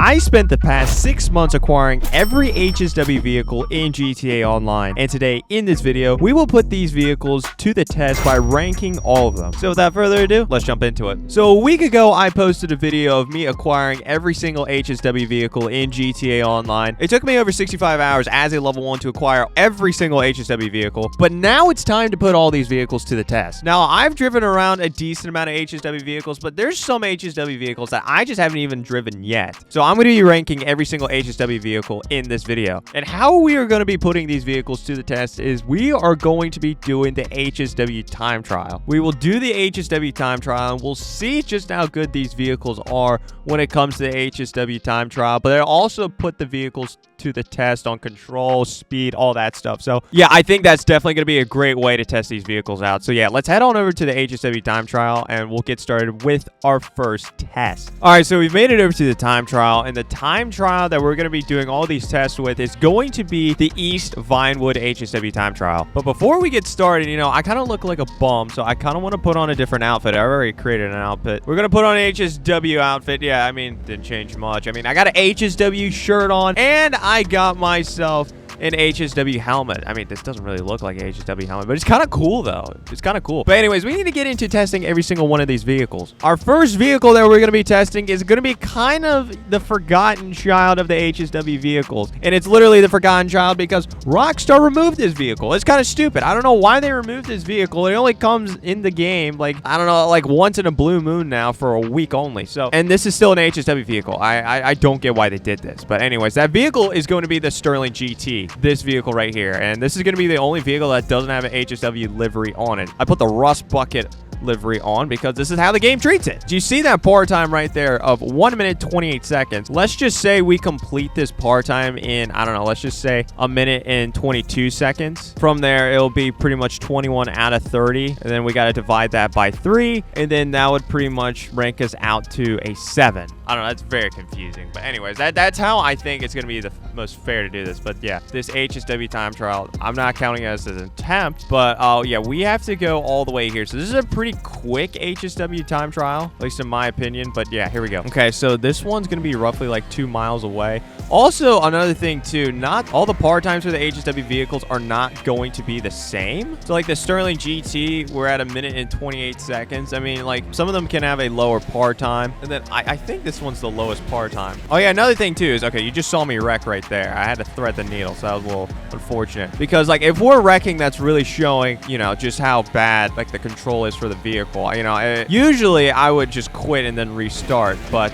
I spent the past 6 months acquiring every HSW vehicle in GTA Online, and today in this video, we will put these vehicles to the test by ranking all of them. So without further ado, let's jump into it. So a week ago, I posted a video of me acquiring every single HSW vehicle in GTA Online. It took me over 65 hours as a level 1 to acquire every single HSW vehicle, but now it's time to put all these vehicles to the test. Now, I've driven around a decent amount of HSW vehicles, but there's some HSW vehicles that I just haven't even driven yet. So I'm going to be ranking every single HSW vehicle in this video. And how we are going to be putting these vehicles to the test is we are going to be doing the HSW time trial. We will do the HSW time trial and we'll see just how good these vehicles are when it comes to the HSW time trial, but I'll also put the vehicles to the test on control, speed, all that stuff. So yeah, I think that's definitely going to be a great way to test these vehicles out. So yeah, let's head on over to the HSW time trial and we'll get started with our first test. All right, so we've made it over to the time trial, and the time trial that we're going to be doing all these tests with is going to be the East Vinewood HSW time trial. But before we get started, you know, I kind of look like a bum, so I kind of want to put on a different outfit. I already created an outfit. We're going to put on an HSW outfit. Yeah, I mean, didn't change much. I mean, I got an HSW shirt on, and I got myself an HSW helmet. I mean, this doesn't really look like an HSW helmet, but it's kind of cool, though. It's kind of cool. But anyways, we need to get into testing every single one of these vehicles. Our first vehicle that we're going to be testing is going to be kind of the forgotten child of the HSW vehicles. And it's literally the forgotten child because Rockstar removed this vehicle. It's kind of stupid. I don't know why they removed this vehicle. It only comes in the game, like, I don't know, like once in a blue moon now for a week only. So, and this is still an HSW vehicle. I don't get why they did this. But anyways, that vehicle is going to be the Sterling GT. This vehicle right here, and this is going to be the only vehicle that doesn't have an HSW livery on it. I put the Rust Bucket livery on because this is how the game treats it. Do you see that par time right there of 1 minute 28 seconds? Let's just say we complete this par time in, I don't know, let's just say a minute and 22 seconds. From there, it'll be pretty much 21 out of 30, and then we got to divide that by 3, and then that would pretty much rank us out to a 7. I don't know, that's very confusing, but anyways, that's how I think it's going to be the most fair to do this. But yeah, this HSW time trial, I'm not counting it as an attempt, but yeah, we have to go all the way here. So this is a pretty quick HSW time trial, at least in my opinion, but yeah, here we go. Okay, so this one's going to be roughly like 2 miles away. Also, another thing too, not all the par times for the HSW vehicles are not going to be the same. So like the Sterling GT, we're at 1 minute and 28 seconds. I mean, like some of them can have a lower par time, and then I think this one's the lowest par time. Oh yeah, another thing too is, okay, you just saw me wreck right there. I had to thread the needle, so that was a little unfortunate, because like if we're wrecking, that's really showing, you know, just how bad like the control is for the vehicle. You know, usually I would just quit and then restart, but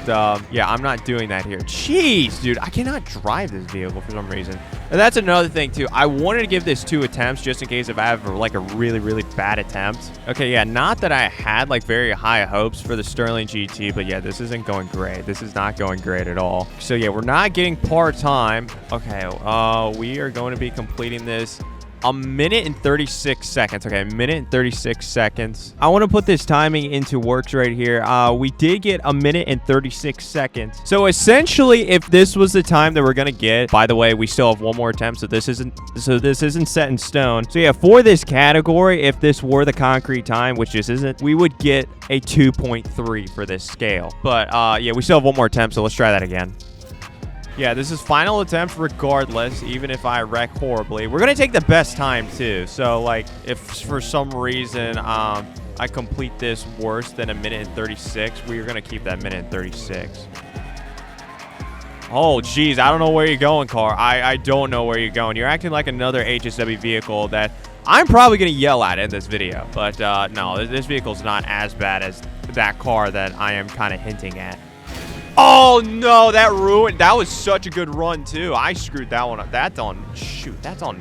yeah, I'm not doing that here. Jeez, dude, I cannot drive this vehicle for some reason. And that's another thing too. I wanted to give this 2 attempts just in case if I have like a really bad attempt. Okay, yeah, not that I had like very high hopes for the Sterling GT, but yeah, this isn't going great. This is not going great at all. So yeah, we're not getting par time. Okay, we are going to be completing this 1 minute and 36 seconds. Okay, 1 minute and 36 seconds. I want to put this timing into works right here. We did get 1 minute and 36 seconds. So essentially, if this was the time that we're gonna get, by the way, we still have one more attempt, so this isn't set in stone. So yeah, for this category, if this were the concrete time, which this isn't, we would get a 2.3 for this scale. But yeah, we still have one more attempt, so let's try that again. Yeah, this is final attempt regardless, even if I wreck horribly. We're going to take the best time, too. So, like, if for some reason I complete this worse than 1 minute and 36, we're going to keep that 1 minute and 36. Oh, geez, I don't know where you're going, car. I don't know where you're going. You're acting like another HSW vehicle that I'm probably going to yell at in this video. But, no, this vehicle's not as bad as that car that I am kind of hinting at. Oh no, that ruined. That was such a good run too. I screwed that one up. That's on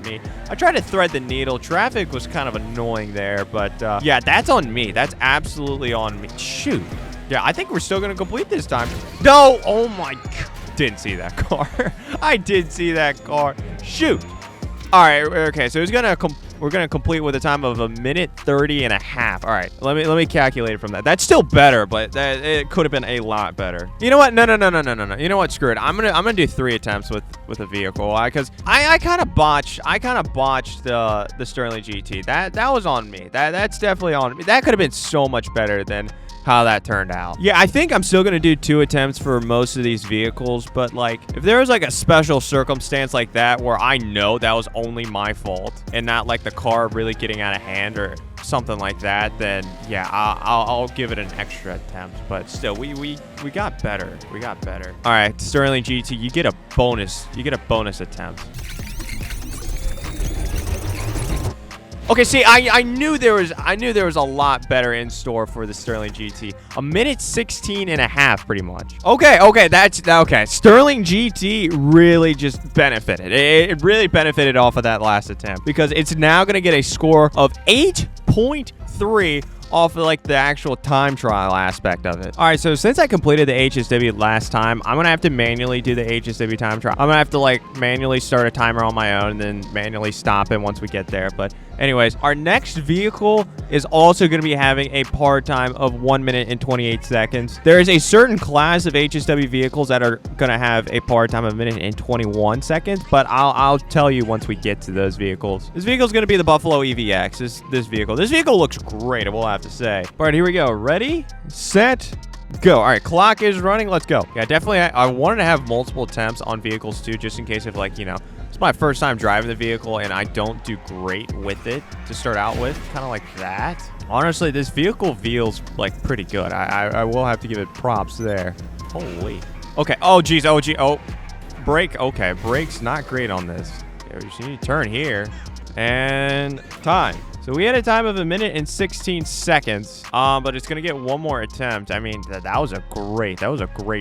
me. I tried to thread the needle. Traffic was kind of annoying there, but yeah, that's on me. That's absolutely on me. Shoot. Yeah, I think we're still gonna complete this time. No, oh my God. Didn't see that car. I did see that car. Shoot. All right, okay, so we're gonna complete with a time of 1 minute 30 and a half. All right, let me calculate it from that. That's still better, but it could have been a lot better. You know what? No. You know what? Screw it. I'm gonna do 3 attempts with a vehicle because I kind of botched the Sterling GT. That was on me. That's definitely on me. That could have been so much better than how that turned out. Yeah, I think I'm still gonna do 2 attempts for most of these vehicles, but like if there was like a special circumstance like that where I know that was only my fault and not like the car really getting out of hand or something like that, then yeah, I'll give it an extra attempt. But still, we got better. We got better. All right, Sterling GT, you get a bonus. You get a bonus attempt. Okay, see, I knew there was a lot better in store for the Sterling GT. 1:16.5, pretty much. Okay, that's okay. Sterling GT really just benefited. It really benefited off of that last attempt because it's now gonna get a score of 8.3 off of like the actual time trial aspect of it. All right, so since I completed the HSW last time, I'm gonna have to manually do the HSW time trial. I'm gonna have to like manually start a timer on my own and then manually stop it once we get there. But anyways, our next vehicle is also going to be having a par time of 1 minute and 28 seconds. There is a certain class of HSW vehicles that are going to have a par time of 1 minute and 21 seconds, but I'll tell you once we get to those vehicles. This vehicle is going to be the Buffalo EVX. This vehicle. This vehicle looks great, I will have to say. All right, here we go. Ready, set, go. All right, clock is running. Let's go. Yeah, definitely. I wanted to have multiple attempts on vehicles too, just in case of like, you know, it's my first time driving the vehicle and I don't do great with it to start out with, kind of like that. Honestly, this vehicle feels like pretty good. I will have to give it props there. Holy. Okay. Oh, geez. Oh, gee. Oh, brake. Okay, brake's not great on this. Yeah, we just need to turn here and time. So we had a time of 1 minute and 16 seconds, but it's gonna get one more attempt. I mean, that was a great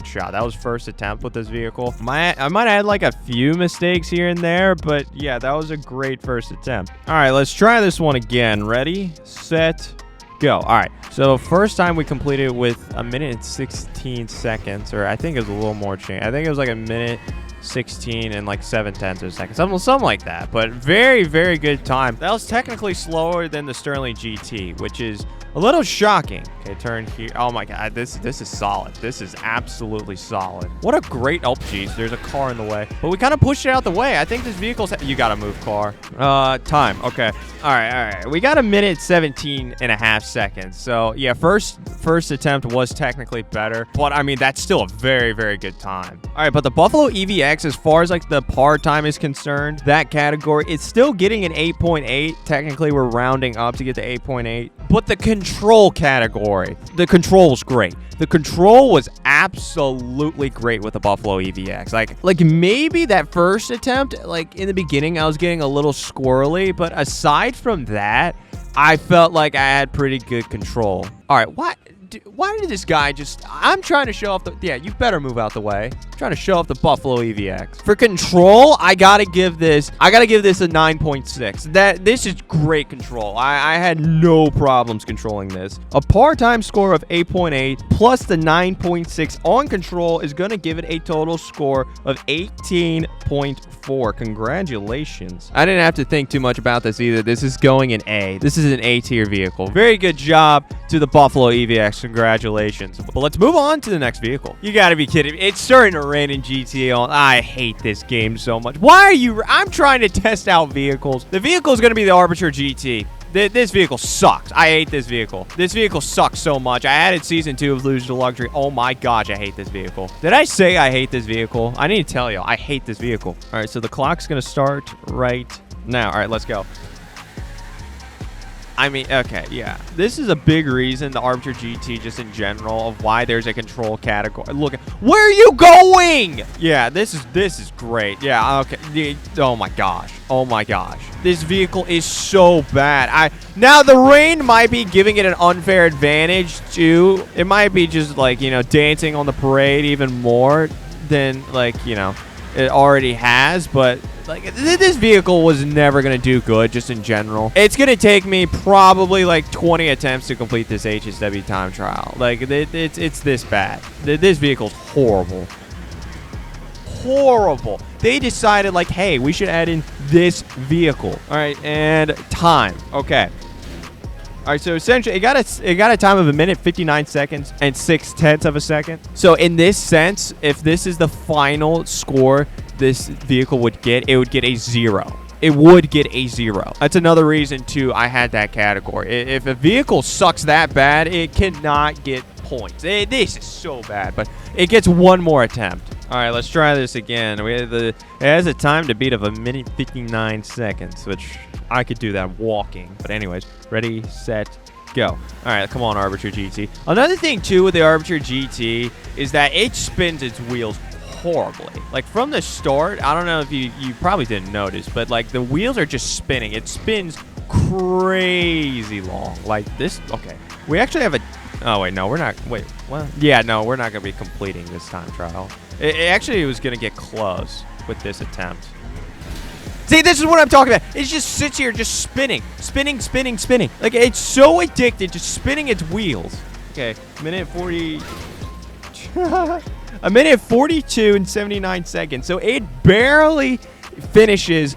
shot. That was first attempt with this vehicle. I might have had like a few mistakes here and there, but yeah, that was a great first attempt. All right, let's try this one again. Ready, set, go. All right, so first time we completed it with 1 minute and 16 seconds, or I think it was a little more change. I think it was like 1 minute 16 and like 7/10 of a second, something like that. But very, very good time. That was technically slower than the Sterling GT, which is a little shocking. Okay, turn here. Oh my god, this is solid. This is absolutely solid. What a great, oh geez, there's a car in the way, but we kind of pushed it out the way. I think this vehicle's, you gotta move car. Time. Okay, all right, we got 1 minute 17.5 seconds. So yeah, first attempt was technically better, but I mean that's still a very, very good time. All right, but the Buffalo EVX, as far as like the par time is concerned, that category, it's still getting an 8.8. Technically we're rounding up to get to 8.8, but the control category, the control was great. The control was absolutely great with the Buffalo EVX. Like maybe that first attempt, like in the beginning, I was getting a little squirrely, but aside from that, I felt like I had pretty good control. All right, why did this guy just... I'm trying to show off the... Yeah, you better move out the way. I'm trying to show off the Buffalo EVX. For control, I gotta give this a 9.6. This is great control. I had no problems controlling this. A par time score of 8.8 plus the 9.6 on control is gonna give it a total score of 18.4. Congratulations. I didn't have to think too much about this either. This is going in A. This is an A tier vehicle. Very good job to the Buffalo EVX. Congratulations. But let's move on to the next vehicle. You gotta be kidding me. It's starting to rain in GTA. I hate this game so much. Why are you... I'm trying to test out vehicles. The vehicle is gonna be the Arbiter GT. This vehicle sucks. I hate this vehicle. This vehicle sucks so much. I added Season 2 of Lose to Luxury. Oh my gosh, I hate this vehicle. Did I say I hate this vehicle? I need to tell you, I hate this vehicle. All right, so the clock's gonna start right now. All right, let's go. I mean, okay, yeah. This is a big reason, the Arbiter GT, just in general, of why there's a control category. Look, where are you going? Yeah, this is great. Yeah, okay. Oh my gosh. Oh my gosh. This vehicle is so bad. Now the rain might be giving it an unfair advantage too. It might be just like, you know, dancing on the parade even more than like, you know, it already has, but like this vehicle was never gonna do good just in general. It's gonna take me probably like 20 attempts to complete this HSW time trial. Like it's this bad. This vehicle's horrible. Horrible. They decided like, hey, we should add in this vehicle. All right, and time. Okay. All right, so essentially, it got a time of 1 minute 59 seconds and 6/10 of a second. So in this sense, if this is the final score this vehicle would get, it would get a 0. It would get a 0. That's another reason too I had that category. If a vehicle sucks that bad, it cannot get points. This is so bad, but it gets one more attempt. All right, let's try this again. It has a time to beat of 1:59 seconds, which I could do that walking. But anyways, ready, set, go. All right, come on, Arbiter GT. Another thing, too, with the Arbiter GT is that it spins its wheels horribly. Like, from the start, I don't know if you probably didn't notice, but, like, the wheels are just spinning. It spins crazy long. Like, this, okay. We actually have a, oh, wait, no, we're not, wait, well, yeah, no, we're not going to be completing this time trial. It actually was going to get close with this attempt. See, this is what I'm talking about. It just sits here just spinning. Like, it's so addicted to spinning its wheels. Okay, minute 40. A minute 42 and 79 seconds. So it barely finishes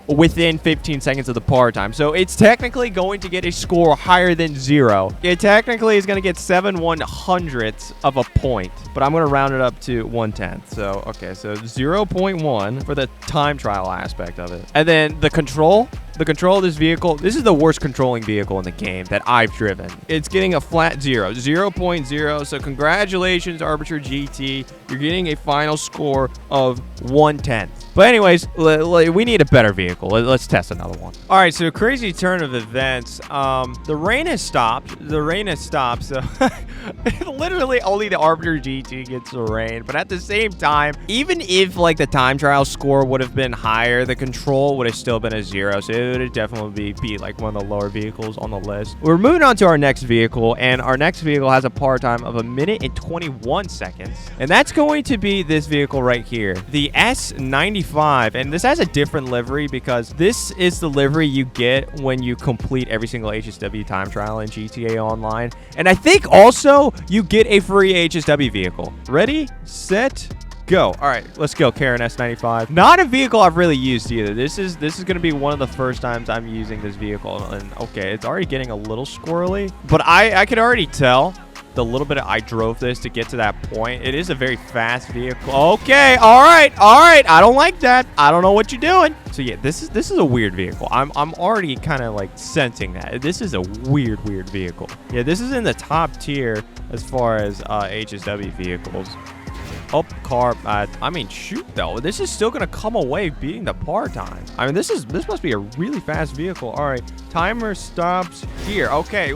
within 15 seconds of the par time. So it's technically going to get a score higher than 0. It technically is going to get 7/100ths of a point, but I'm going to round it up to 1/10. So, okay, so 0.1 for the time trial aspect of it. And then the control of this vehicle, this is the worst controlling vehicle in the game that I've driven. It's getting a flat 0, 0.0. So congratulations, Arbiter GT. You're getting a final score of 1/10. But anyways, we need a better vehicle. Let's test another one. All right, so crazy turn of events. The rain has stopped. So literally only the Arbiter GT gets the rain. But at the same time, even if like the time trial score would have been higher, the control would have still been a 0. So it would definitely be like one of the lower vehicles on the list. We're moving on to our next vehicle, and our next vehicle has a par time of 1:21 seconds. And that's going to be this vehicle right here, the S95. And this has a different livery because this is the livery you get when you complete every single HSW time trial in GTA Online. And I think also you get a free HSW vehicle. Ready, set, go. All right, let's go, Karen S95. Not a vehicle I've really used either. This is going to be one of the first times I'm using this vehicle. And okay, it's already getting a little squirrely, but I could already tell the little bit I drove this to get to that point. It is a very fast vehicle. Okay, all right. I don't like that. I don't know what you're doing. So yeah, this is a weird vehicle. I'm already kind of like sensing that this is a weird vehicle. Yeah, this is in the top tier as far as HSW vehicles. Oh, car. I mean, shoot, though. This is still going to come away beating the par time. I mean, this must be a really fast vehicle. All right. Timer stops here. Okay.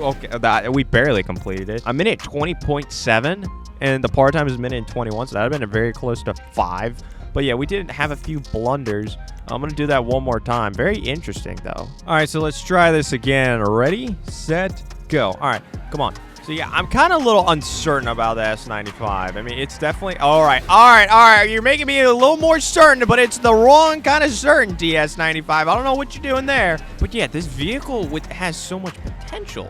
We barely completed it. I'm in 20.7, and the par time is 1:21, so that would have been very close to 5. But yeah, we did have a few blunders. I'm going to do that one more time. Very interesting, though. All right, so let's try this again. Ready, set, go. All right, come on. So yeah, I'm kind of a little uncertain about the S95. I mean, it's definitely... All right. You're making me a little more certain, but it's the wrong kind of certainty, S95. I don't know what you're doing there. But yeah, this vehicle has so much potential.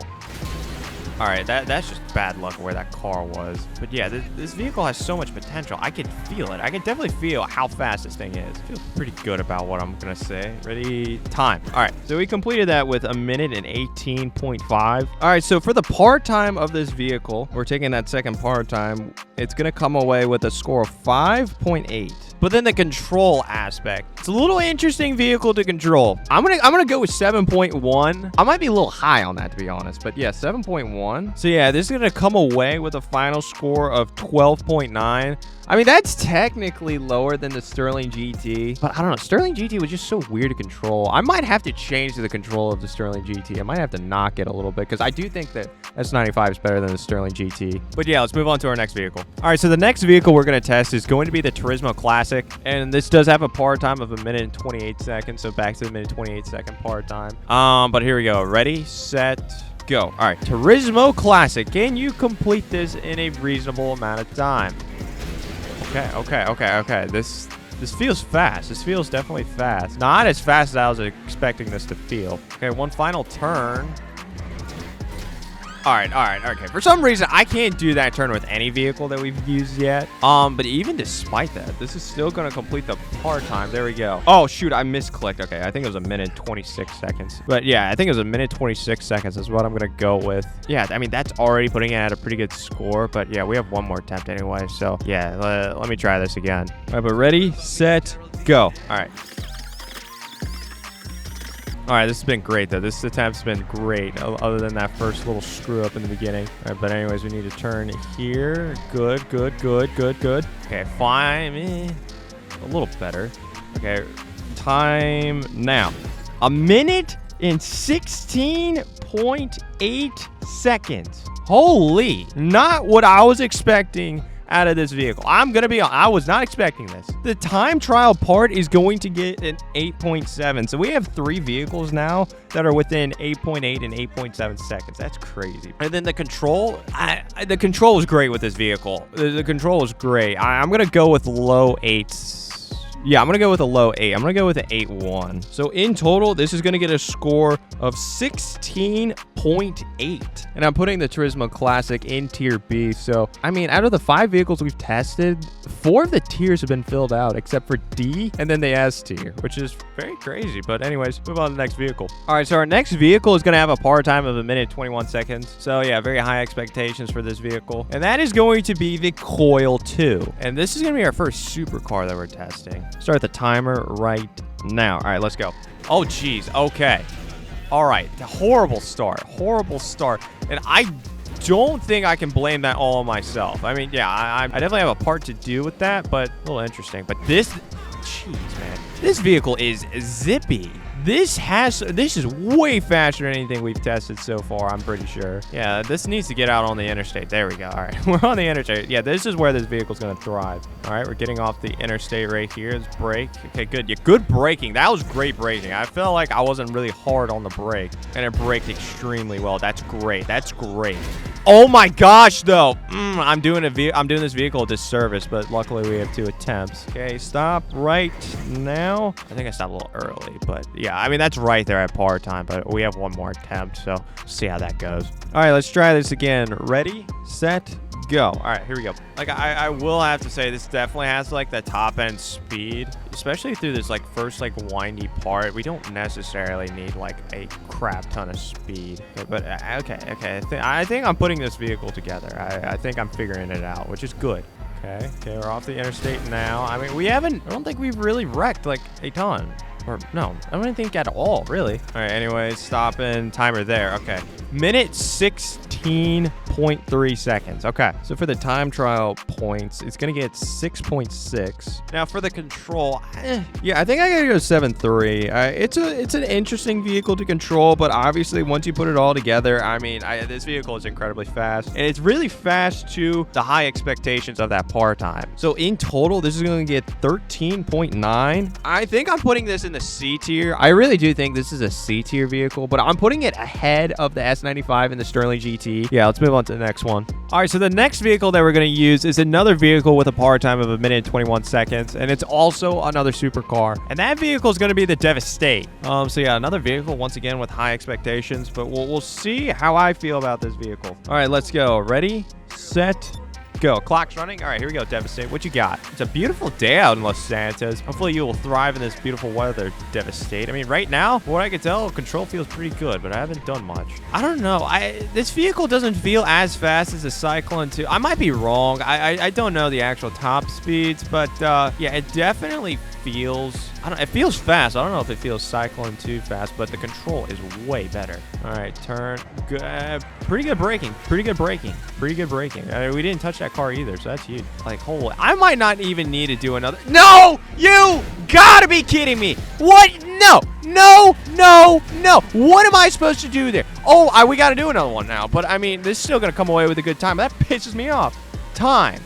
All right, that's just bad luck where that car was. But yeah, this vehicle has so much potential. I can feel it. I can definitely feel how fast this thing is. I feel pretty good about what I'm going to say. Ready? Time. All right, so we completed that with 1:18.5. All right, so for the par time of this vehicle, we're taking that second par time. It's going to come away with a score of 5.8. But then the control aspect, it's a little interesting vehicle to control. I'm gonna go with 7.1. I might be a little high on that, to be honest, but yeah, 7.1. So yeah, this is gonna come away with a final score of 12.9. I mean, that's technically lower than the Sterling GT, but I don't know. Sterling GT was just so weird to control. I might have to change the control of the Sterling GT. I might have to knock it a little bit because I do think that S95 is better than the Sterling GT. But yeah, let's move on to our next vehicle. All right, so the next vehicle we're going to test is going to be the Turismo Classic, and this does have a par time of 1:28 seconds, so back to the 1:28 second par time. But here we go. Ready, set, go. All right, Turismo Classic. Can you complete this in a reasonable amount of time? Okay. This feels fast. This feels definitely fast. Not as fast as I was expecting this to feel. Okay, one final turn. All right. Okay. For some reason, I can't do that turn with any vehicle that we've used yet. But even despite that, this is still going to complete the par time. There we go. Oh, shoot. I misclicked. Okay. I think it was 1:26 seconds. But yeah, I think it was 1:26 seconds is what I'm going to go with. Yeah, I mean, that's already putting it at a pretty good score. But yeah, we have one more attempt anyway. So yeah, let me try this again. All right, but ready, set, go. All right. All right, this has been great, though. This attempt's been great, other than that first little screw up in the beginning. All right, but anyways, we need to turn here. Good. Okay, fine. A little better. Okay, time now. 1 minute and 16.8 seconds. Holy, not what I was expecting out of this vehicle. I'm gonna be honest, I was not expecting this. The time trial part is going to get an 8.7. So we have 3 vehicles now that are within 8.8 and 8.7 seconds. That's crazy. And then the control, the control was great with this vehicle. The control is great. I'm gonna go with low 8s. Yeah, I'm going to go with a low 8. I'm going to go with an 8.1. So in total, this is going to get a score of 16.8. And I'm putting the Turismo Classic in tier B. So, I mean, out of the 5 vehicles we've tested, 4 of the tiers have been filled out except for D and then the S tier, which is very crazy. But anyways, move on to the next vehicle. All right, so our next vehicle is going to have a power time of 1 minute 21 seconds. So yeah, very high expectations for this vehicle. And that is going to be the Coil 2. And this is going to be our first supercar that we're testing. Start the timer right now. All right, let's go. Oh, geez. Okay. All right. Horrible start. And I don't think I can blame that all on myself. I mean, yeah, I definitely have a part to do with that, but a little interesting. But this, jeez, man. This vehicle is zippy. This is way faster than anything we've tested so far, I'm pretty sure. Yeah, this needs to get out on the interstate. There we go. All right, we're on the interstate. Yeah, this is where this vehicle's going to thrive. All right, we're getting off the interstate right here. Let's brake. Okay, good. Yeah, good braking. That was great braking. I felt like I wasn't really hard on the brake, and it braked extremely well. That's great. That's great. Oh my gosh, though. I'm doing this vehicle a disservice, but luckily we have 2 attempts. Okay, stop right now. I think I stopped a little early, but yeah, I mean, that's right there at power time, but we have 1 more attempt, so see how that goes. All right, let's try this again. Ready, set, go. All right, here we go. Like, I will have to say, this definitely has like the top end speed, especially through this like first like windy part. We don't necessarily need like a crap ton of speed. Okay, but okay. I think I'm putting this vehicle together. I think I'm figuring it out, which is good. Okay, we're off the interstate now. I mean, I don't think we've really wrecked like a ton. Or no, I don't think at all, really. All right, anyways, stopping timer there. Okay, minute 16.3 seconds. Okay, so for the time trial points, it's gonna get 6.6. Now for the control, yeah, I think I gotta go 7.3. It's an interesting vehicle to control, but obviously once you put it all together, I mean, this vehicle is incredibly fast, and it's really fast to the high expectations of that par time. So in total, this is gonna get 13.9. I think I'm putting this in the C tier. I really do think this is a C tier vehicle, but I'm putting it ahead of the S95 and the Sterling GT. Yeah, let's move on to the next one. All right, so the next vehicle that we're going to use is another vehicle with a power time of 1 minute and 21 seconds, and it's also another supercar, and that vehicle is going to be the Deveste Eight. So yeah, another vehicle once again with high expectations, but we'll see how I feel about this vehicle. All right, let's go. Ready, set, go. Clock's running. All right, here we go, Deveste Eight. What you got? It's a beautiful day out in Los Santos. Hopefully you will thrive in this beautiful weather, Deveste Eight. I mean, right now, from what I can tell, control feels pretty good, but I haven't done much. I don't know. This vehicle doesn't feel as fast as the Cyclone 2. I might be wrong. I don't know the actual top speeds, but yeah, it definitely feels... it feels fast. I don't know if it feels Cyclone 2 fast, but the control is way better. All right, turn. Good. Pretty good braking. We didn't touch that car either, so that's huge. Like, holy, I might not even need to do another. No, you gotta be kidding me. What? No. What am I supposed to do there? Oh, we gotta do another one now, but I mean, this is still gonna come away with a good time. That pisses me off. Time.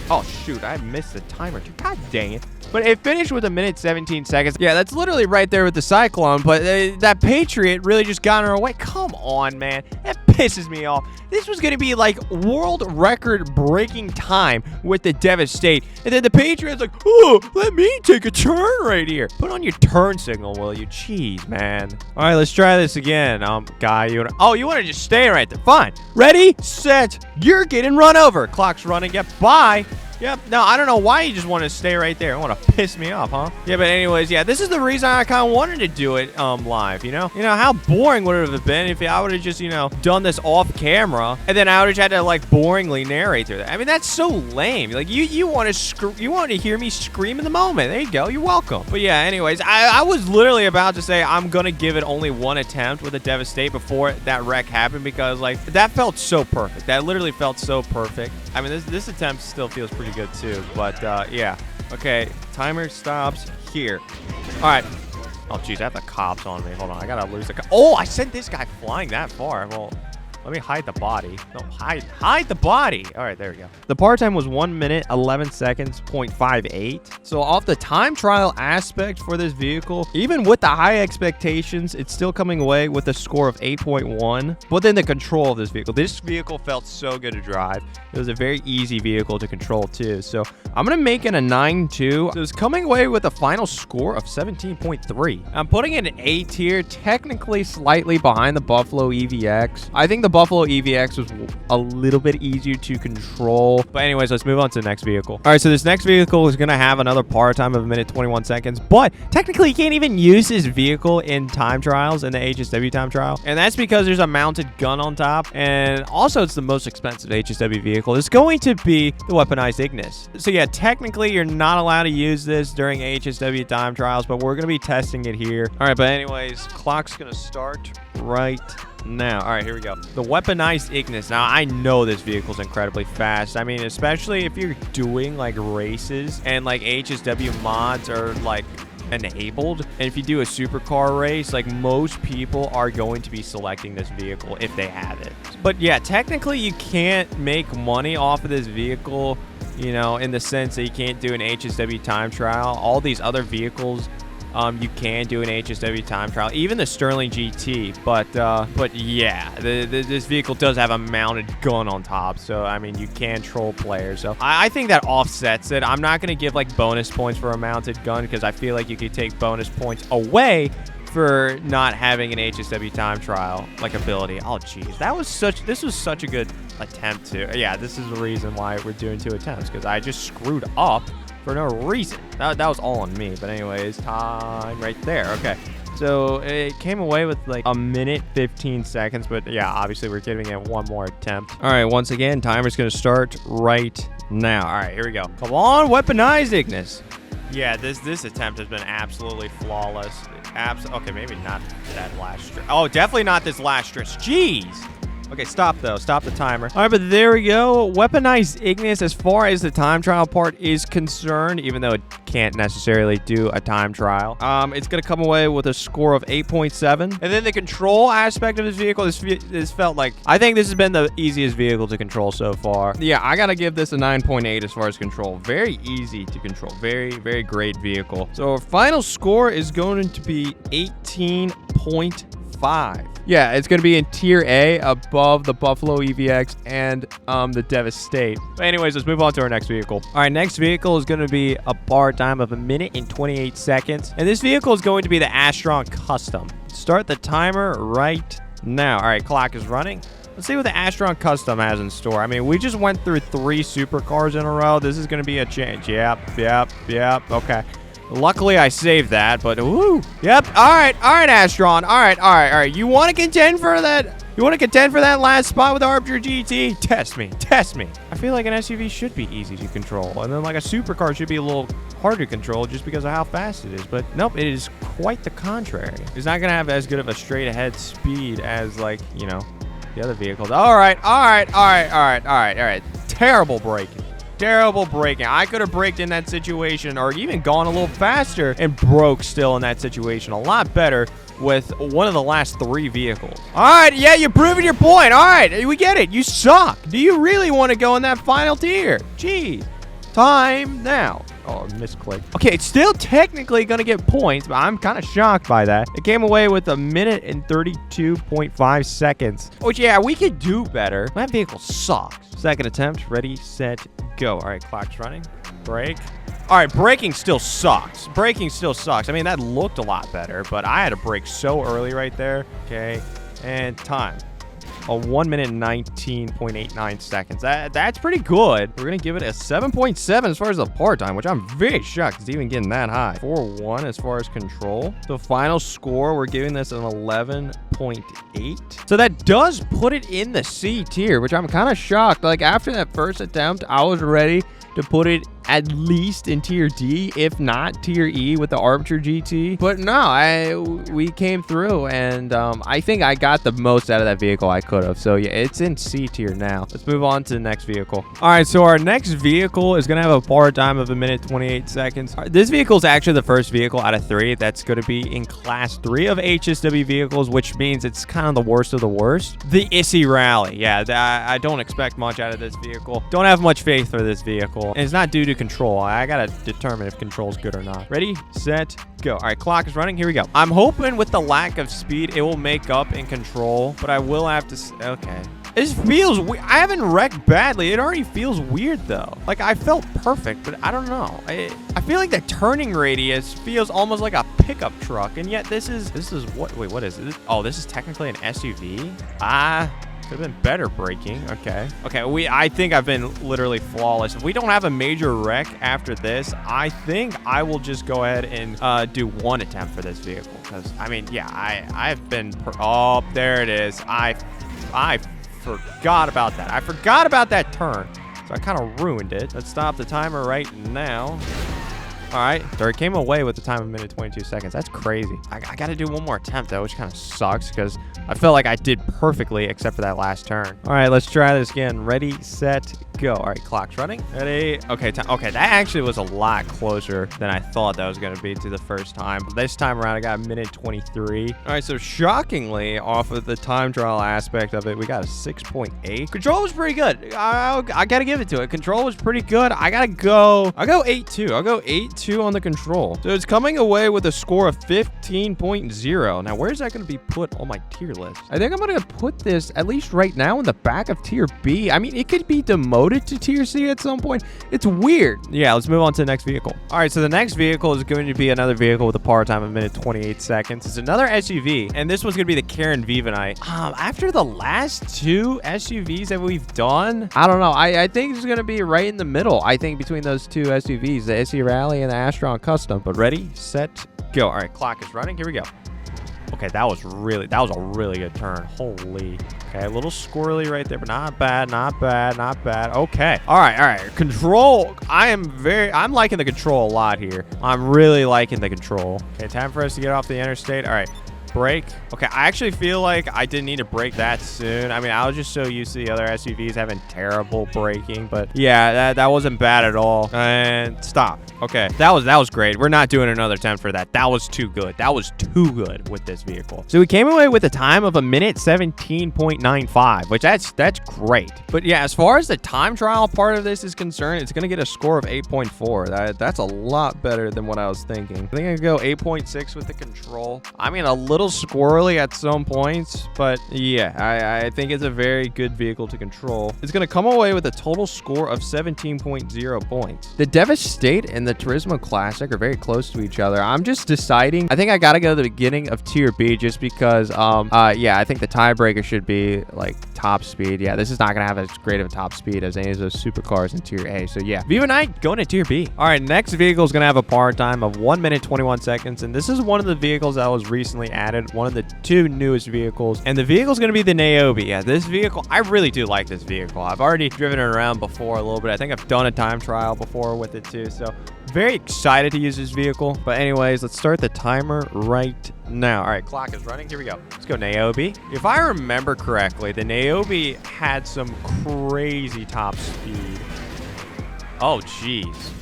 Oh, shoot, I missed the timer too. God dang it. But it finished with 1 minute 17 seconds. Yeah, that's literally right there with the Cyclone, but that Patriot really just got in our way. Come on, man. That pisses me off. This was going to be like world record breaking time with the Deveste Eight. And then the Patriot's like, oh, let me take a turn right here. Put on your turn signal, will you? Jeez, man. All right, let's try this again. Guy, you want to just stay right there. Fine. Ready, set, you're getting run over. Clock's running. Yep, bye. Yep. No, I don't know why you just want to stay right there. You want to piss me off, huh? Yeah, but anyways, yeah, this is the reason I kind of wanted to do it live, you know? You know, how boring would it have been if I would have just, you know, done this off camera, and then I would have had to, like, boringly narrate through that. I mean, that's so lame. Like, you want to hear me scream in the moment. There you go. You're welcome. But yeah, anyways, I was literally about to say I'm going to give it only one attempt with a Deveste Eight before that wreck happened, because, like, that felt so perfect. That literally felt so perfect. I mean, this attempt still feels pretty good too, but yeah. Okay, timer stops here. All right. Oh, jeez, I have the cops on me. Hold on, I gotta lose the oh, I sent this guy flying that far. Well, let me hide the body. No, hide the body. All right, there we go. The par time was 1 minute, 11 seconds, 0.58. So off the time trial aspect for this vehicle, even with the high expectations, it's still coming away with a score of 8.1. But then the control of this vehicle felt so good to drive. It was a very easy vehicle to control too. So I'm gonna make it a 9.2. So it's coming away with a final score of 17.3. I'm putting it in A tier, technically slightly behind the Buffalo EVX. I think the Buffalo EVX was a little bit easier to control. But anyways, let's move on to the next vehicle. All right, so this next vehicle is going to have another par time of 1 minute 21 seconds. But technically, you can't even use this vehicle in time trials, in the HSW time trial. And that's because there's a mounted gun on top. And also, it's the most expensive HSW vehicle. It's going to be the Weaponized Ignis. So yeah, technically, you're not allowed to use this during HSW time trials. But we're going to be testing it here. All right, but anyways, clock's going to start right now. All right, here we go. The Weaponized Ignis. Now, I know this vehicle's incredibly fast. I mean, especially if you're doing, like, races and, like, HSW mods are, like, enabled. And if you do a supercar race, like, most people are going to be selecting this vehicle if they have it. But, yeah, technically, you can't make money off of this vehicle, you know, in the sense that you can't do an HSW time trial. All these other vehicles, you can do an HSW time trial, even the Sterling GT, but yeah, this vehicle does have a mounted gun on top, so I mean, you can troll players, so I think that offsets it. I'm not going to give, like, bonus points for a mounted gun, because I feel like you could take bonus points away for not having an HSW time trial, like, ability. Oh, jeez, this was such a good attempt to, yeah, this is the reason why we're doing 2 attempts, because I just screwed up for no reason. That was all on me. But anyways, time right there. Okay. So it came away with like 1 minute 15 seconds. But yeah, obviously we're giving it one more attempt. All right. Once again, timer's going to start right now. All right. Here we go. Come on, Weaponized Ignis. Yeah, this attempt has been absolutely flawless. Okay, maybe not that last stretch. Oh, definitely not this last stretch. Jeez. Okay, stop, though. Stop the timer. All right, but there we go. Weaponized Ignis, as far as the time trial part is concerned, even though it can't necessarily do a time trial, it's going to come away with a score of 8.7. And then the control aspect of this vehicle, this felt like, I think this has been the easiest vehicle to control so far. Yeah, I got to give this a 9.8 as far as control. Very easy to control. Very, very great vehicle. So our final score is going to be 18.5. Yeah, it's going to be in tier A above the Buffalo EVX and the Deveste Eight. But anyways, let's move on to our next vehicle. All right, next vehicle is going to be a par time of 1 minute and 28 seconds. And this vehicle is going to be the Astron Custom. Start the timer right now. All right, clock is running. Let's see what the Astron Custom has in store. I mean, we just went through 3 supercars in a row. This is going to be a change. Yep. Okay. Luckily, I saved that, but woo. Yep. All right, Astron. All right. You want to contend for that? You want to contend for that last spot with the Arbiter GT? Test me. I feel like an SUV should be easy to control, and then like a supercar should be a little harder to control just because of how fast it is. But nope, it is quite the contrary. It's not gonna have as good of a straight ahead speed as, like, you know, the other vehicles. All right. Terrible braking. I could have braked in that situation, or even gone a little faster and broke still in that situation. A lot better with one of the last 3 vehicles. All right, yeah, you're proving your point. All right, we get it. You suck. Do you really want to go in that final tier? Jeez. Time now. Oh, misclick. Okay, it's still technically going to get points, but I'm kind of shocked by that. It came away with 1 minute and 32.5 seconds. Which, yeah, we could do better. My vehicle sucks. Second attempt. Ready, set, go. All right, clock's running. Brake. All right, braking still sucks. I mean, that looked a lot better, but I had to brake so early right there. Okay, and time. a 1 minute 19.89 seconds. That's pretty good. We're gonna give it a 7.7 as far as the part time, which I'm very shocked it's even getting that high. 4-1 as far as control. The final score, we're giving this an 11.8. So that does put it in the C tier, which I'm kind of shocked. Like after that first attempt, I was ready to put it at least in tier D, if not tier E with the Arbiter GT. But no, we came through, and I think I got the most out of that vehicle I could have. So yeah, it's in C tier now. Let's move on to the next vehicle. All right, so our next vehicle is gonna have a power time of 1 minute 28 seconds. This vehicle is actually the first vehicle out of 3 that's gonna be in class 3 of HSW vehicles, which means it's kind of the worst of the worst. The Yosemite Rally. Yeah, I don't expect much out of this vehicle. Don't have much faith for this vehicle. And it's not due to control. I gotta determine if control's good or not. Ready, set, go. All right, clock is running. Here we go. I'm hoping with the lack of speed, it will make up in control, but I will have to... Okay. This feels weird. I haven't wrecked badly. It already feels weird, though. Like, I felt perfect, but I don't know. I feel like the turning radius feels almost like a pickup truck, and yet this is what... Wait, what is it? Oh, this is technically an SUV? Could have been better braking. Okay. I think I've been literally flawless. If we don't have a major wreck after this, I think I will just go ahead and do 1 attempt for this vehicle. Because, I mean, yeah, I've been... Oh, there it is. I forgot about that. I forgot about that turn. So I kind of ruined it. Let's stop the timer right now. All right, Dirt came away with the time of 1 minute 22 seconds. That's crazy. I got to do 1 more attempt, though, which kind of sucks because I felt like I did perfectly except for that last turn. All right, let's try this again. Ready, set, go. All right, clock's running. Ready. Okay, okay, that actually was a lot closer than I thought that was going to be to the first time. This time around, I got 1 minute 23. All right, so shockingly, off of the time trial aspect of it, we got a 6.8. Control was pretty good. I got to give it to it. Control was pretty good. I'll go 8-2. I'll go 8-2 on the control. So it's coming away with a score of 15.0. Now, where's that going to be put on my tier list? I think I'm going to put this, at least right now, in the back of tier B. I mean, it could be demoted to tier C at some point. It's weird. Yeah, let's move on to the next vehicle. All right, so the next vehicle is going to be another vehicle with a power time of 1 minute 28 seconds. It's another SUV, and this one's going to be the Karen Vivite. After the last 2 SUVs that we've done, I don't know. I think it's going to be right in the middle. I think between those 2 SUVs, the Yosemite Rally and the Astron Custom. But ready, set, go. All right, clock is running. Here we go. Okay, that was a really good turn. Holy. Okay, a little squirrely right there, but not bad. Okay. All right. Control. I'm liking the control a lot here. I'm really liking the control. Okay, time for us to get off the interstate. All right. Brake. Okay, I actually feel like I didn't need to brake that soon. I mean, I was just so used to the other SUVs having terrible braking, but yeah, that wasn't bad at all. And stop. Okay, that was great. We're not doing another attempt for that. That was too good. That was too good with this vehicle. So we came away with a time of 1 minute 17.95, which that's great. But yeah, as far as the time trial part of this is concerned, it's gonna get a score of 8.4. That's a lot better than what I was thinking. I think I could go 8.6 with the control. I mean, a little squirrely at some points, but yeah, I think it's a very good vehicle to control. It's going to come away with a total score of 17.0 points. The Deveste Eight and the Turismo Classic are very close to each other. I'm just deciding. I think I got to go to the beginning of tier B just because, yeah, I think the tiebreaker should be like top speed. Yeah, this is not going to have as great of a top speed as any of those supercars in tier A. So yeah, Vivite going to tier B. All right, next vehicle is going to have a power time of 1 minute 21 seconds, and this is one of the vehicles that was recently added, one of the 2 newest vehicles, and the vehicle is going to be the Niobe. Yeah, this vehicle, I really do like this vehicle. I've already driven it around before a little bit. I think I've done a time trial before with it too, so very excited to use this vehicle. But anyways, let's start the timer right now. All right, clock is running. Here we go. Let's go Niobe. If I remember correctly, the Niobe had some crazy top speed. Oh, jeez.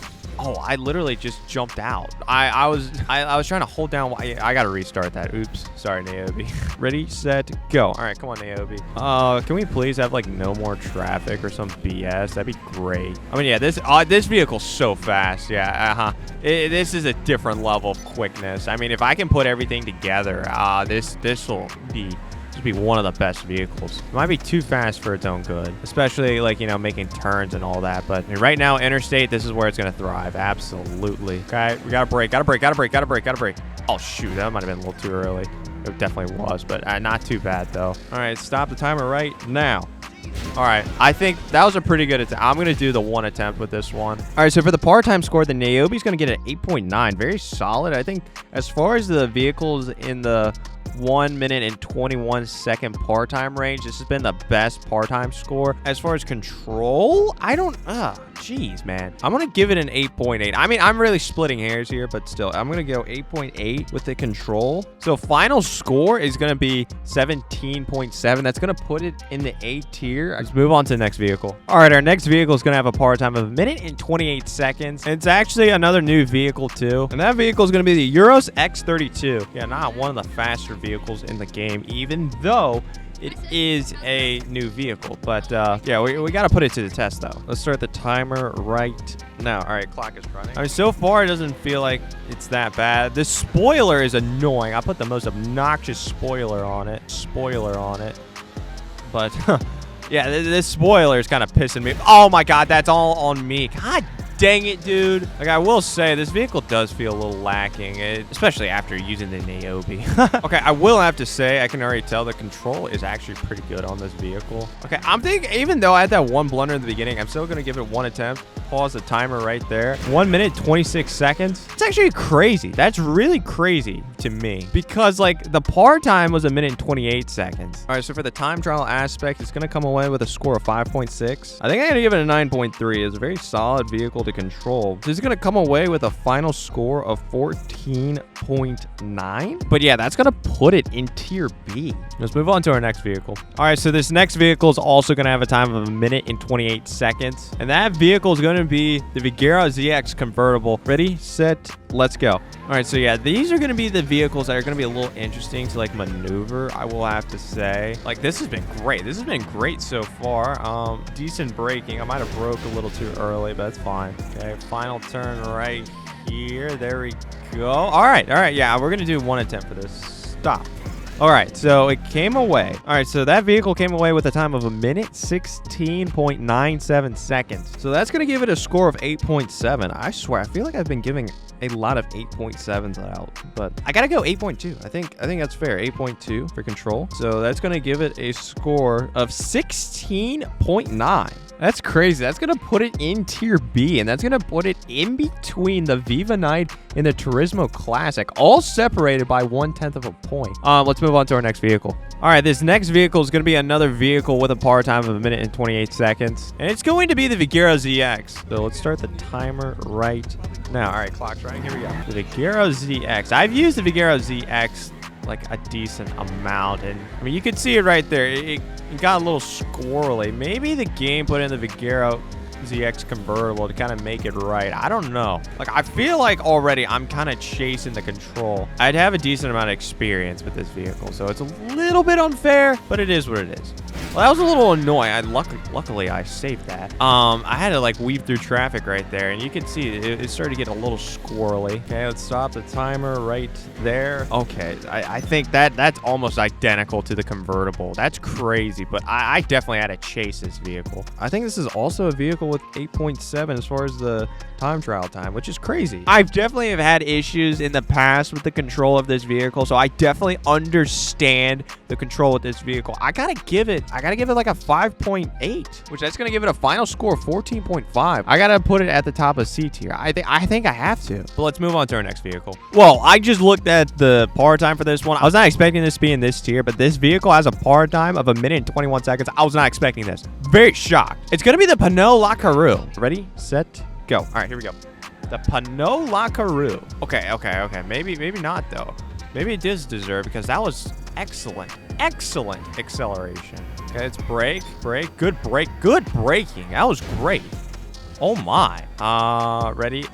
Oh, I literally just jumped out. I was trying to hold down. I got to restart that. Oops. Sorry, Niobe. Ready, set, go. All right, come on, Niobe. Can we please have like no more traffic or some BS? That'd be great. I mean, yeah, this vehicle's so fast. Yeah, this is a different level of quickness. I mean, if I can put everything together, this will be one of the best vehicles. It might be too fast for its own good, especially like, you know, making turns and all that. But I mean, right now, interstate, this is where it's going to thrive. Absolutely. Okay, we got to brake. Oh, shoot. That might have been a little too early. It definitely was, but not too bad, though. All right, stop the timer right now. All right, I think that was a pretty good attempt. I'm going to do the one attempt with this one. All right, so for the par time score, the Niobe's going to get an 8.9. Very solid. I think as far as the vehicles in the 1 minute and 21 second par time range, this has been the best par time score. As far as control, I don't, jeez, man. I'm going to give it an 8.8. I mean, I'm really splitting hairs here, but still, I'm going to go 8.8 with the control. So final score is going to be 17.7. That's going to put it in the A tier. Let's move on to the next vehicle. All right, our next vehicle is going to have a par time of 1 minute and 28 seconds. And it's actually another new vehicle too. And that vehicle is going to be the Euros X32. Yeah, not one of the faster vehicles in the game, even though it is a new vehicle. But yeah, we got to put it to the test though. Let's start the timer right now. All right, clock is running. I mean, so far it doesn't feel like it's that bad. This spoiler is annoying. I put the most obnoxious spoiler on it. But yeah, this spoiler is kind of pissing me. Oh my god, that's all on me. God dang it, dude. Like, I will say, this vehicle does feel a little lacking, especially after using the Niobe. Okay, I will have to say, I can already tell the control is actually pretty good on this vehicle. Okay, I'm thinking, even though I had that one blunder in the beginning, I'm still going to give it one attempt. Pause the timer right there. 1 minute, 26 seconds. It's actually crazy. That's really crazy to me, because, like, the par time was 1 minute and 28 seconds. All right, so for the time trial aspect, it's going to come away with a score of 5.6. I think I'm going to give it a 9.3. It's a very solid vehicle to control. So it's going to come away with a final score of 14.9. But yeah, that's going to put it in tier B. Let's move on to our next vehicle. All right, so this next vehicle is also going to have a time of 1 minute and 28 seconds. And that vehicle is going to be the Vigero ZX convertible. Ready, set, let's go. All right, so yeah, these are going to be the vehicles that are going to be a little interesting to like maneuver, I will have to say. Like, this has been great. This has been great so far. Decent braking. I might have broke a little too early, but that's fine. Okay, final turn right here. There we go. All right, yeah, we're going to do one attempt for this. Stop. All right, so it came away. All right, so that vehicle came away with a time of 1 minute, 16.97 seconds. So that's going to give it a score of 8.7. I swear, I feel like I've been giving a lot of 8.7s out, but I got to go 8.2. I think that's fair. 8.2 for control. So that's going to give it a score of 16.9. That's crazy. That's going to put it in tier B, and that's going to put it in between the Vivite and the Turismo Classic, all separated by 1/10 of a point. Let's move on to our next vehicle. All right, this next vehicle is going to be another vehicle with a par time of 1 minute and 28 seconds, and it's going to be the Vigero ZX. So let's start the timer right now. All right, clock's running. Here we go. The Vigero ZX. I've used the Vigero ZX like a decent amount, and I mean, you can see it right there. It got a little squirrely. Maybe the game put in the Vigero ZX convertible to kind of make it right. I don't know. Like, I feel like already I'm kind of chasing the control. I'd have a decent amount of experience with this vehicle, so it's a little bit unfair, but it is what it is. Well, that was a little annoying. Luckily, I saved that. I had to like weave through traffic right there, and you can see it started to get a little squirrely. Okay, let's stop the timer right there. Okay, I think that's almost identical to the convertible. That's crazy, but I definitely had to chase this vehicle. I think this is also a vehicle with 8.7 as far as the time trial time, which is crazy. I've definitely have had issues in the past with the control of this vehicle, so I definitely understand the control with this vehicle. I gotta give it like a 5.8, which that's gonna give it a final score of 14.5. I gotta put it at the top of C tier. I think I have to. But let's move on to our next vehicle. Well, I just looked at the par time for this one. I was not expecting this to be in this tier, but this vehicle has a par time of 1 minute and 21 seconds. I was not expecting this. Very shocked. It's gonna be the Panthere. Ready, set, go. All right, here we go. The Panthere. Okay. Maybe not though. Maybe it does deserve, because that was excellent acceleration. Okay, it's brake, good braking. That was great. Oh my. Ready,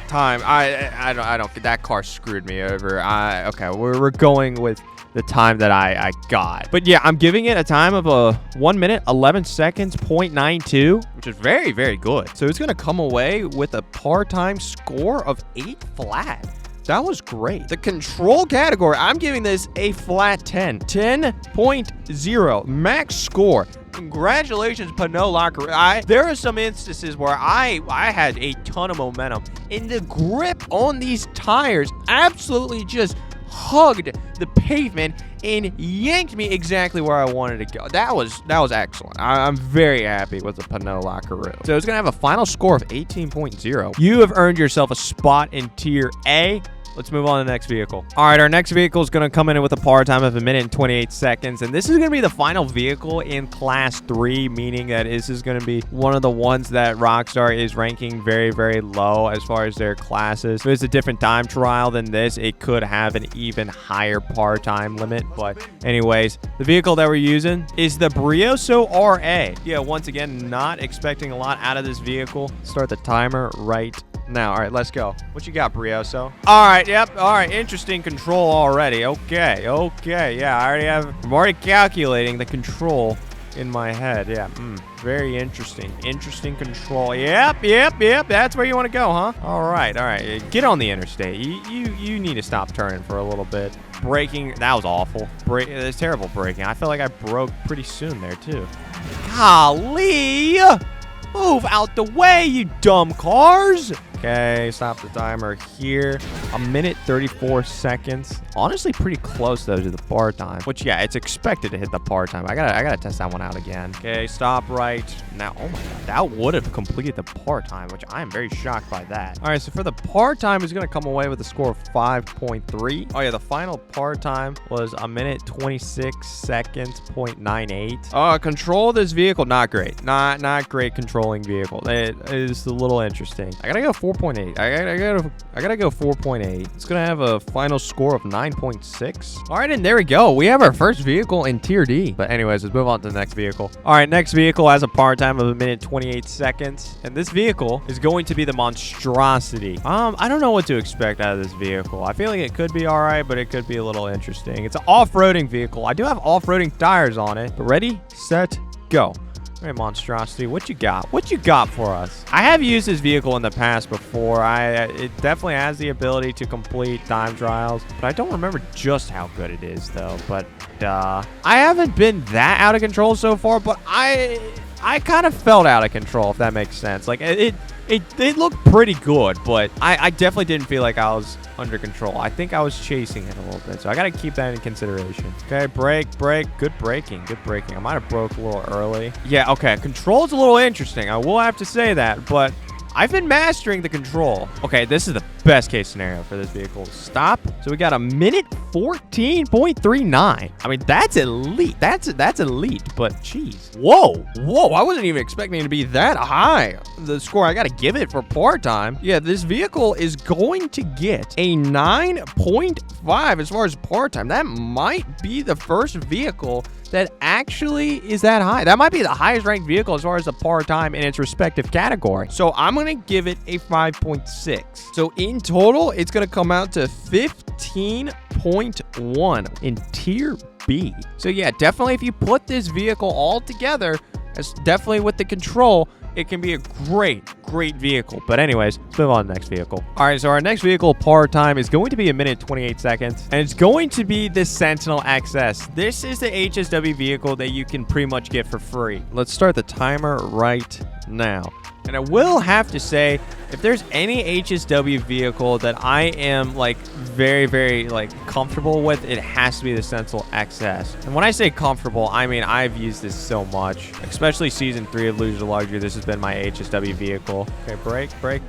time. I don't. That car screwed me over. Okay, we're going with the time that I got. But yeah, I'm giving it a time of 1 minute, 11 seconds, 0.92, which is very, very good. So it's going to come away with a par time score of 8 flat. That was great. The control category, I'm giving this a flat 10. 10.0 max score. Congratulations, Panthere. There are some instances where I had a ton of momentum, and the grip on these tires absolutely just hugged the pavement and yanked me exactly where I wanted to go. That was excellent. I'm very happy with the Pinot Hakuchou. So it's going to have a final score of 18.0. You have earned yourself a spot in Tier A. Let's move on to the next vehicle. All right, our next vehicle is going to come in with a par time of 1 minute and 28 seconds. And this is going to be the final vehicle in Class 3, meaning that this is going to be one of the ones that Rockstar is ranking very, very low as far as their classes. If it's a different time trial than this, it could have an even higher par time limit. But anyways, the vehicle that we're using is the Brioso RA. Yeah, once again, not expecting a lot out of this vehicle. Start the timer right now. All right, let's go. What you got, Brioso? All right, yep. All right, interesting control already. Okay, yeah, I'm already calculating the control in my head. Yeah, very interesting. Interesting control. Yep. That's where you want to go, huh? All right. Get on the interstate. You need to stop turning for a little bit. Braking, that was awful. It's terrible braking. I feel like I broke pretty soon there, too. Golly! Move out the way, you dumb cars! Okay, stop the timer here. 1 minute 34 seconds. Honestly, pretty close though to the par time. Which, yeah, it's expected to hit the par time. I gotta test that one out again. Okay, stop right now. Oh my god, that would have completed the par time, which I am very shocked by that. All right, so for the par time, is gonna come away with a score of 5.3. Oh yeah, the final par time was 1 minute 26 seconds, 0.98. Control of this vehicle, not great. Not great controlling vehicle. It is a little interesting. I gotta go 4.8. I gotta go 4.8. It's gonna have a final score of 9.6. All right, and there we go. We have our first vehicle in Tier D. But anyways, let's move on to the next vehicle. All right, next vehicle has a par time of 1 minute 28 seconds, and this vehicle is going to be the Monstrosity. I don't know what to expect out of this vehicle. I feel like it could be all right, but it could be a little interesting. It's an off-roading vehicle. I do have off-roading tires on it. But ready, set, go. All right, Monstrosity, what you got? What you got for us? I have used this vehicle in the past before. It definitely has the ability to complete time trials, but I don't remember just how good it is, though. But I haven't been that out of control so far, but I kind of felt out of control, if that makes sense. Like, it looked pretty good, but I definitely didn't feel like I was under control. I think I was chasing it a little bit, so I got to keep that in consideration. Okay, brake. Good braking. I might have broke a little early. Yeah, okay. Control's a little interesting. I will have to say that, but I've been mastering the control. Okay, this is the best case scenario for this vehicle. Stop. So we got 1 minute 14.39. I mean, that's elite. That's elite, but jeez. Whoa. I wasn't even expecting it to be that high. The score I got to give it for par time. Yeah, this vehicle is going to get a 9.5 as far as par time. That might be the first vehicle that actually is that high. That might be the highest ranked vehicle as far as the par time in its respective category. So I'm going to give it a 5.6. So in total, it's going to come out to 15.1 in Tier B. So yeah, definitely if you put this vehicle all together, it's definitely with the control, it can be a great vehicle. But anyways, let's move on to the next vehicle. All right, so our next vehicle par time is going to be 1 minute 28 seconds, and it's going to be the Sentinel XS. This is the HSW vehicle that you can pretty much get for free. Let's start the timer right now. And I will have to say, if there's any HSW vehicle that I am like very, very like comfortable with, it has to be the Sentinel XS. And when I say comfortable, I mean I've used this so much, especially season 3 of Lose Your Luxury. This has been my HSW vehicle. Okay, brake. Good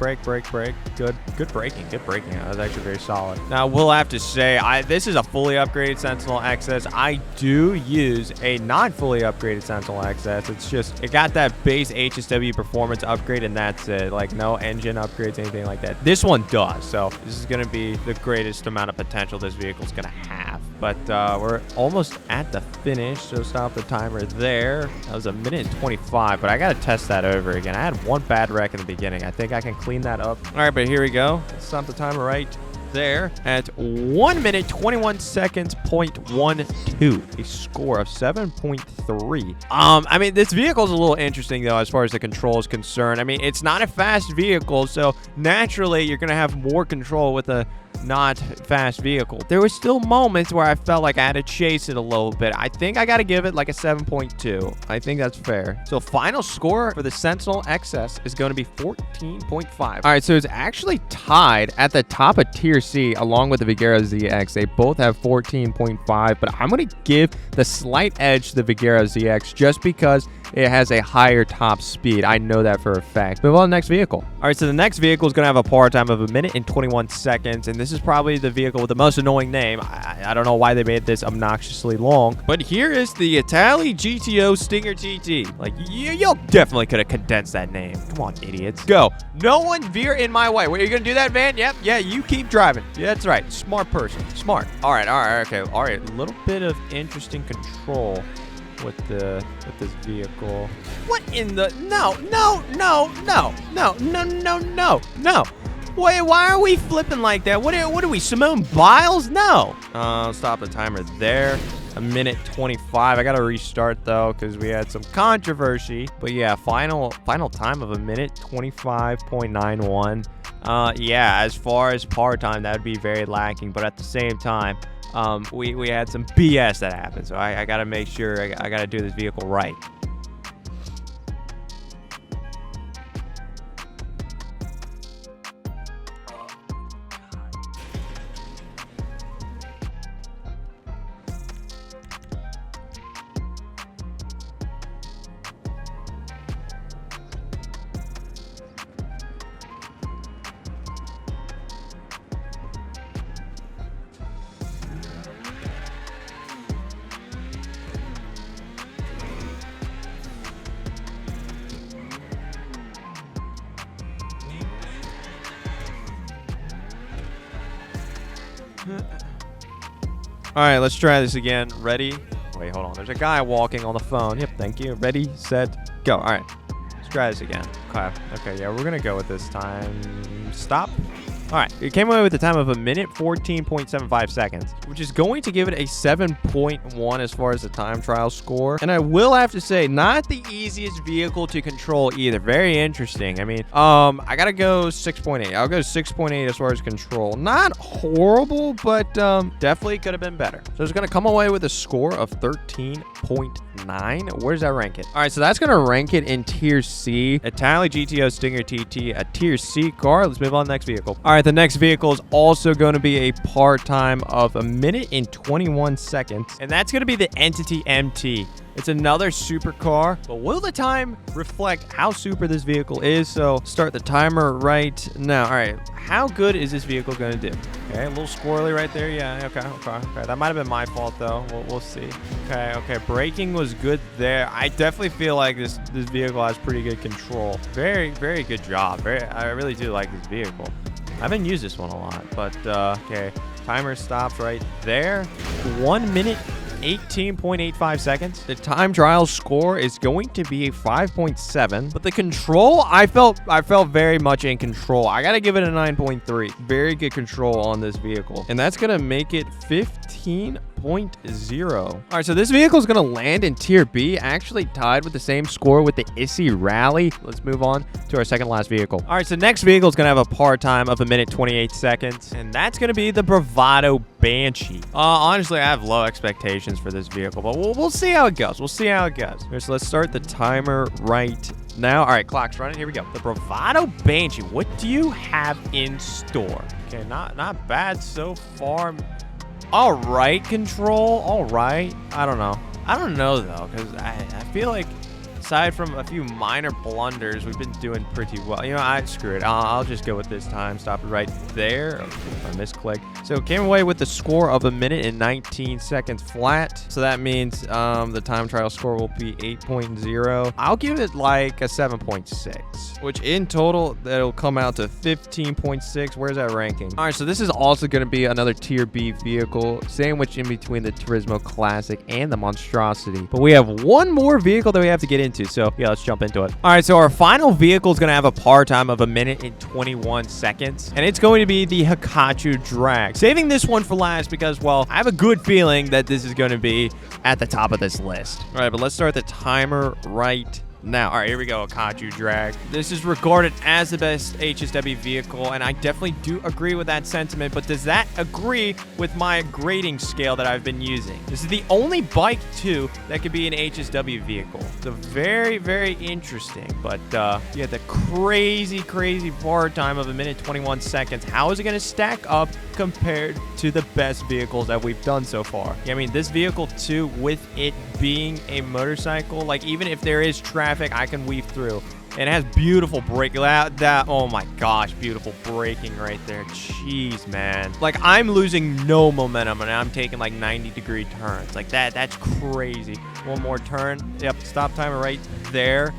braking. That was actually very solid. Now, we'll have to say, this is a fully upgraded Sentinel XS. I do use a not fully upgraded Sentinel XS. It's just, it got that base HSW performance upgrade, and that's it. Like, no engine upgrades, anything like that. This one does. So this is going to be the greatest amount of potential this vehicle is going to have. But we're almost at the finish, so stop the timer there. That was 1 minute 25, but I got to test that over again. I had one bad wreck in the beginning. I think I can clean that up. All right, but here we go. Let's stop the timer right there at 1 minute 21 seconds, 0.12, a score of 7.3. I mean, this vehicle is a little interesting though as far as the control is concerned. I mean, it's not a fast vehicle, so naturally you're gonna have more control with a not fast vehicle. There was still moments where I felt like I had to chase it a little bit. I think I got to give it like a 7.2. I think that's fair. So final score for the Sentinel XS is going to be 14.5. All right, so it's actually tied at the top of tier C along with the Vigero ZX. They both have 14.5, but I'm going to give the slight edge to the Vigero ZX just because it has a higher top speed. I know that for a fact. Move on to the next vehicle. All right, so the next vehicle is going to have a power time of 1 minute and 21 seconds, and this is probably the vehicle with the most annoying name. I don't know why they made this obnoxiously long, but here is the Itali GTO Stinger TT. Like, y'all definitely could have condensed that name. Come on, idiots. Go. No one veer in my way. Wait, are you going to do that, Van? Yep, yeah, you keep driving. Yeah, that's right. Smart person. Smart. All right, okay. All right, a little bit of interesting control with this vehicle. What in the no. Wait, why are we flipping like that? What are we, Simone Biles? No. Stop the timer there. 1 minute 25. I gotta restart though because we had some controversy. But yeah, final time of 1 minute 25.91. Yeah, as far as par time, that would be very lacking. But at the same time, we had some BS that happened, so I gotta make sure I gotta do this vehicle right. All right, let's try this again. Ready? Wait, hold on. There's a guy walking on the phone. Yep, thank you. Ready, set, go. All right, let's try this again. Okay, yeah, we're gonna go with this time. Stop. All right, it came away with a time of 1 minute 14.75 seconds, which is going to give it a 7.1 as far as the time trial score. And I will have to say, not the easiest vehicle to control either. Very interesting. I mean, I gotta go 6.8. I'll go 6.8 as far as control. Not horrible, but definitely could have been better. So it's gonna come away with a score of 13.9. Where does that rank it? All right, so that's gonna rank it in tier C. Itali GTO Stinger TT, a tier C car. Let's move on to the next vehicle. All right, the next vehicle is also going to be a par time of 1 minute and 21 seconds, and that's going to be the Entity MT. It's another supercar, but will the time reflect how super this vehicle is? So start the timer right now. All right, how good is this vehicle going to do? Okay, a little squirrely right there. Yeah, okay. That might have been my fault though. We'll see. Okay, braking was good there. I definitely feel like this vehicle has pretty good control. Very good job. I really do like this vehicle. I haven't used this one a lot, but okay. Timer stops right there. 1 minute 18.85 seconds. The time trial score is going to be a 5.7, but the control, I felt very much in control. I gotta give it a 9.3. Very good control on this vehicle, and that's gonna make it 15.0. All right, so this vehicle is going to land in tier B, actually tied with the same score with the Yosemite Rally. Let's move on to our second last vehicle. All right, so next vehicle is going to have a par time of 1 minute 28 seconds, and that's going to be the Bravado Banshee. Honestly, I have low expectations for this vehicle, but we'll see how it goes. We'll see how it goes. Here, so let's start the timer right now. All right, clock's running. Here we go. The Bravado Banshee. What do you have in store? Okay, not bad so far. All right, control. All right. I don't know though, because I feel like aside from a few minor blunders, we've been doing pretty well. You know, screw it. I'll just go with this time. Stop it right there. Okay, I misclicked. So it came away with the score of 1 minute and 19 seconds flat. So that means the time trial score will be 8.0. I'll give it like a 7.6, which in total, that'll come out to 15.6. Where's that ranking? All right, so this is also going to be another tier B vehicle, sandwiched in between the Turismo Classic and the Monstrosity. But we have one more vehicle that we have to get into. So yeah, let's jump into it. All right, so our final vehicle is going to have a par time of 1 minute and 21 seconds, and it's going to be the Hakuchou Drag. Saving this one for last because, well, I have a good feeling that this is going to be at the top of this list. All right, but let's start the timer right Now, all right, here we go, Hakuchou Drag. This is regarded as the best HSW vehicle, and I definitely do agree with that sentiment, but does that agree with my grading scale that I've been using? This is the only bike, too, that could be an HSW vehicle. So very, very interesting, but you had the crazy bar time of 1:21 seconds. How is it going to stack up compared to the best vehicles that we've done so far? Yeah, I mean, this vehicle, too, with it being a motorcycle, like, even if there is traffic, I can weave through. And it has beautiful braking. Oh my gosh, beautiful braking right there. Jeez, man. Like, I'm losing no momentum, and I'm taking, like, 90-degree turns. Like, that's crazy. One more turn. Yep, stop timer right there.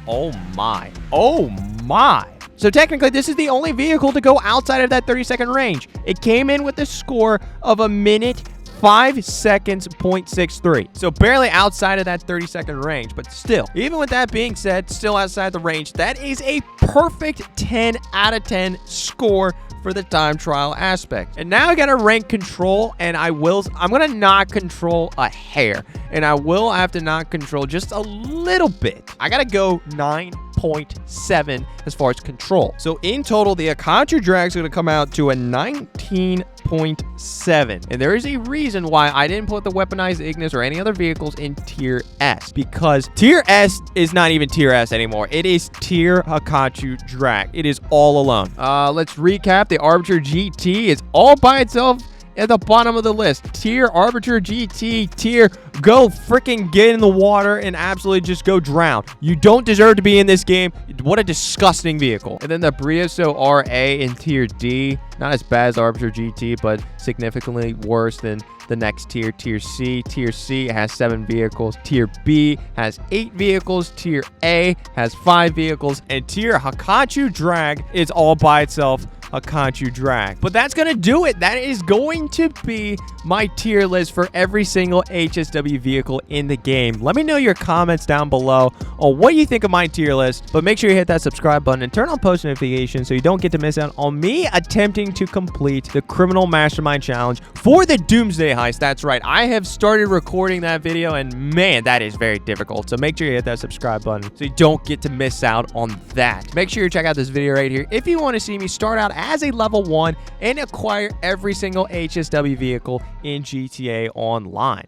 Oh, my. Oh, my. So technically, this is the only vehicle to go outside of that 30-second range. It came in with a score of 1:05 seconds, 0.63. So barely outside of that 30-second range, but still, even with that being said, still outside the range, that is a perfect 10 out of 10 score for the time trial aspect. And now I gotta rank control, and I'm gonna not control a hair, and I will have to not control just a little bit. I gotta go 9.7 as far as control. So in total, the Hakuchou Drag is going to come out to a 19.7. And there is a reason why I didn't put the Weaponized Ignis or any other vehicles in Tier S, because Tier S is not even Tier S anymore. It is Tier Hakuchou Drag. It is all alone. Let's recap. The Arbiter GT is all by itself at the bottom of the list. Tier Arbiter GT, tier go freaking get in the water and absolutely just go drown. You don't deserve to be in this game. What a disgusting vehicle. And then the Brioso RA in tier D. Not as bad as Arbiter GT, but significantly worse than the next tier, Tier C. Tier C has 7 vehicles. Tier B has 8 vehicles. Tier A has 5 vehicles. And Tier Hakuchou Drag is all by itself. Hakuchou Drag. But that's going to do it. That is going to be my tier list for every single HSW vehicle in the game. Let me know your comments down below on what you think of my tier list. But make sure you hit that subscribe button and turn on post notifications so you don't get to miss out on me attempting to complete the Criminal Mastermind Challenge for the Doomsday Heist. That's right. I have started recording that video, and man, that is very difficult. So make sure you hit that subscribe button so you don't get to miss out on that. Make sure you check out this video right here if you want to see me start out as a level 1 and acquire every single HSW vehicle in GTA Online.